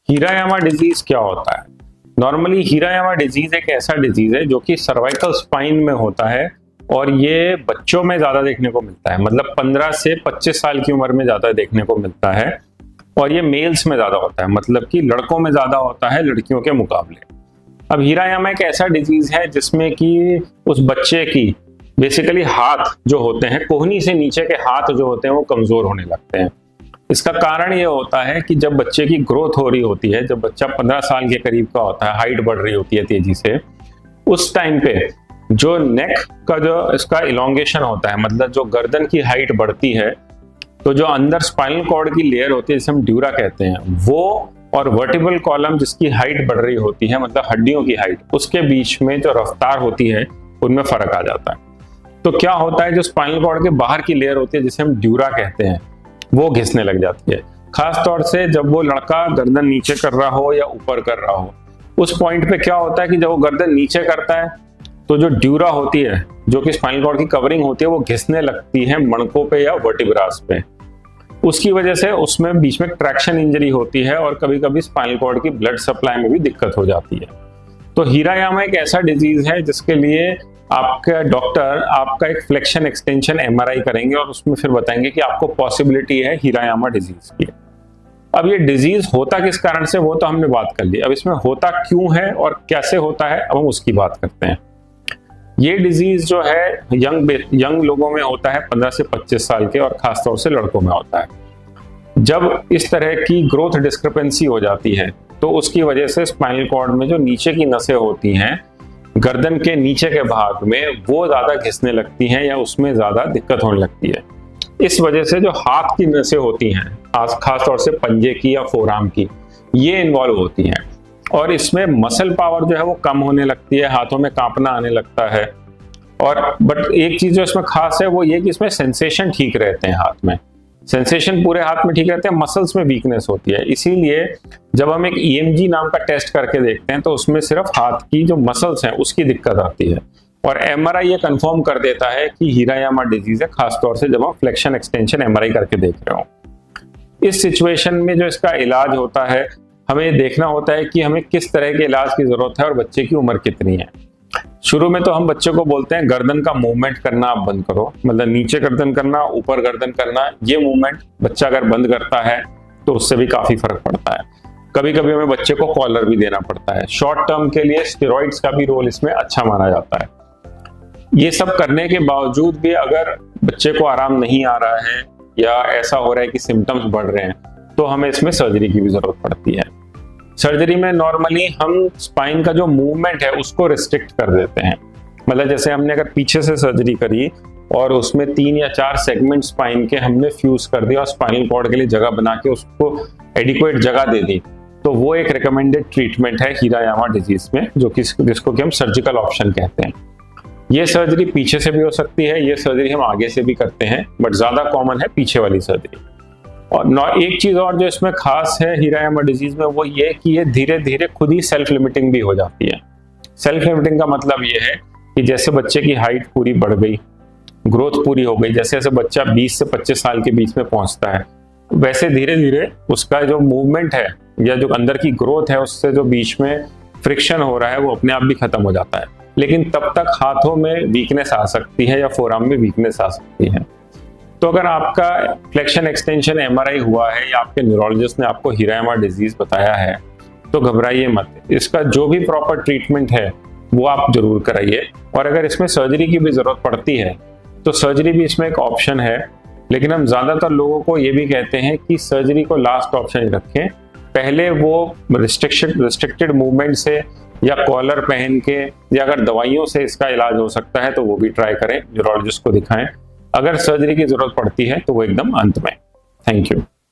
हीरायामा disease क्या होता है? नॉर्मली हीरायामा डिजीज एक ऐसा डिजीज है जो कि सर्वाइकल स्पाइन में होता है और ये बच्चों में ज्यादा देखने को मिलता है, मतलब 15 से 25 साल की उम्र में ज्यादा देखने को मिलता है और ये मेल्स में ज्यादा होता है, मतलब कि लड़कों में ज्यादा होता है लड़कियों के मुकाबले। अब हीरायामा एक ऐसा डिजीज है जिसमें कि उस बच्चे की बेसिकली हाथ जो होते हैं, कोहनी से नीचे के हाथ जो होते हैं वो कमजोर होने लगते हैं। इसका कारण ये होता है कि जब बच्चे की ग्रोथ हो रही होती है, जब बच्चा 15 साल के करीब का होता है, हाइट बढ़ रही होती है तेजी से, उस टाइम पे जो नेक का जो इसका इलोंगेशन होता है, मतलब जो गर्दन की हाइट बढ़ती है, तो जो अंदर स्पाइनल कॉर्ड की लेयर होती है जिसे हम ड्यूरा कहते हैं, वो और वर्टिब्रल कॉलम जिसकी हाइट बढ़ रही होती है, मतलब हड्डियों की हाइट, उसके बीच में जो रफ्तार होती है उनमें फर्क आ जाता है। तो क्या होता है, जो स्पाइनल कॉर्ड के बाहर की लेयर होती है जिसे हम ड्यूरा कहते हैं, वो घिसने लग जाती है। खास तौर से जब वो लड़का गर्दन नीचे कर रहा हो या ऊपर कर रहा हो, उस पॉइंट पे क्या होता है कि जब वो गर्दन नीचे करता है तो जो ड्यूरा होती है, जो कि स्पाइनल कॉर्ड की कवरिंग होती है, वो घिसने लगती है मणकों पे या वर्टिब्रास पे। उसकी वजह से उसमें बीच में ट्रैक्शन इंजरी होती है और कभी कभी स्पाइनल कॉर्ड की ब्लड सप्लाई में भी दिक्कत हो जाती है। तो हीरायामा एक ऐसा डिजीज है जिसके लिए आपका डॉक्टर आपका एक फ्लेक्शन एक्सटेंशन एमआरआई करेंगे और उसमें फिर बताएंगे कि आपको पॉसिबिलिटी है हीरायामा डिजीज की। अब ये डिजीज होता किस कारण से, वो तो हमने बात कर ली। अब इसमें होता क्यों है और कैसे होता है, अब हम उसकी बात करते हैं। ये डिजीज जो है यंग लोगों में होता है, 15 से 25 साल के, और खासतौर से लड़कों में होता है। जब इस तरह की ग्रोथ डिस्क्रिपेंसी हो जाती है तो उसकी वजह से स्पाइनल कॉर्ड में जो नीचे की नसें होती हैं, गर्दन के नीचे के भाग में, वो ज्यादा घिसने लगती हैं या उसमें ज्यादा दिक्कत होने लगती है। इस वजह से जो हाथ की नसें होती हैं, खास तौर से पंजे की या फोरआर्म की, ये इन्वॉल्व होती हैं और इसमें मसल पावर जो है वो कम होने लगती है, हाथों में कांपना आने लगता है। और बट एक चीज जो इसमें खास है वो ये कि इसमें सेंसेशन ठीक रहते हैं, हाथ में सेंसेशन पूरे हाथ में ठीक रहते हैं, मसल्स में वीकनेस होती है। इसीलिए जब हम एक ईएमजी नाम का टेस्ट करके देखते हैं तो उसमें सिर्फ हाथ की जो मसल्स हैं उसकी दिक्कत आती है और एमआरआई ये कंफर्म कर देता है कि हीरायामा डिजीज है, खासतौर से जब हम फ्लेक्शन एक्सटेंशन एमआरआई करके देख रहे हो। इस सिचुएशन में जो इसका इलाज होता है, हमें देखना होता है कि हमें किस तरह के इलाज की जरूरत है और बच्चे की उम्र कितनी है। शुरू में तो हम बच्चे को बोलते हैं गर्दन का मूवमेंट करना आप बंद करो, मतलब नीचे गर्दन करना, ऊपर गर्दन करना, ये मूवमेंट बच्चा अगर बंद करता है तो उससे भी काफी फर्क पड़ता है। कभी कभी हमें बच्चे को कॉलर भी देना पड़ता है। शॉर्ट टर्म के लिए स्टेरॉइड्स का भी रोल इसमें अच्छा माना जाता है। ये सब करने के बावजूद भी अगर बच्चे को आराम नहीं आ रहा है या ऐसा हो रहा है कि सिम्टम्स बढ़ रहे हैं, तो हमें इसमें सर्जरी की भी जरूरत पड़ती है। सर्जरी में नॉर्मली हम स्पाइन का जो मूवमेंट है उसको रिस्ट्रिक्ट कर देते हैं, मतलब जैसे हमने अगर पीछे से सर्जरी करी और उसमें 3 या 4 सेगमेंट स्पाइन के हमने फ्यूज कर दिया और स्पाइनल कॉर्ड के लिए जगह बना के उसको एडिक्वेट जगह दे दी, तो वो एक रिकमेंडेड ट्रीटमेंट है हीरायामा डिजीज में, जो कि जिसको कि हम सर्जिकल ऑप्शन कहते हैं। ये सर्जरी पीछे से भी हो सकती है, ये सर्जरी हम आगे से भी करते हैं, बट ज्यादा कॉमन है पीछे वाली सर्जरी। और एक चीज और जो इसमें खास है हीरायामा डिजीज में, वो ये कि ये धीरे धीरे खुद ही सेल्फ लिमिटिंग भी हो जाती है। सेल्फ लिमिटिंग का मतलब ये है कि जैसे बच्चे की हाइट पूरी बढ़ गई, ग्रोथ पूरी हो गई, जैसे जैसे बच्चा 20 से 25 साल के बीच में पहुंचता है, वैसे धीरे धीरे उसका जो मूवमेंट है या जो अंदर की ग्रोथ है, उससे जो बीच में फ्रिक्शन हो रहा है वो अपने आप भी खत्म हो जाता है। लेकिन तब तक हाथों में वीकनेस आ सकती है या फोरआर्म में वीकनेस आ सकती है। तो अगर आपका फ्लेक्शन एक्सटेंशन एमआरआई हुआ है या आपके न्यूरोलॉजिस्ट ने आपको हीरायामा डिजीज बताया है, तो घबराइए मत। इसका जो भी प्रॉपर ट्रीटमेंट है वो आप जरूर कराइए। और अगर इसमें सर्जरी की भी जरूरत पड़ती है तो सर्जरी भी इसमें एक ऑप्शन है, लेकिन हम ज्यादातर लोगों को ये भी कहते हैं कि सर्जरी को लास्ट ऑप्शन रखें। पहले वो रिस्ट्रिक्टेड मूवमेंट से या कॉलर पहन के या अगर दवाइयों से इसका इलाज हो सकता है तो वो भी ट्राई करें, न्यूरोलॉजिस्ट को दिखाएं। अगर सर्जरी की जरूरत पड़ती है तो वो एकदम अंत में। Thank you.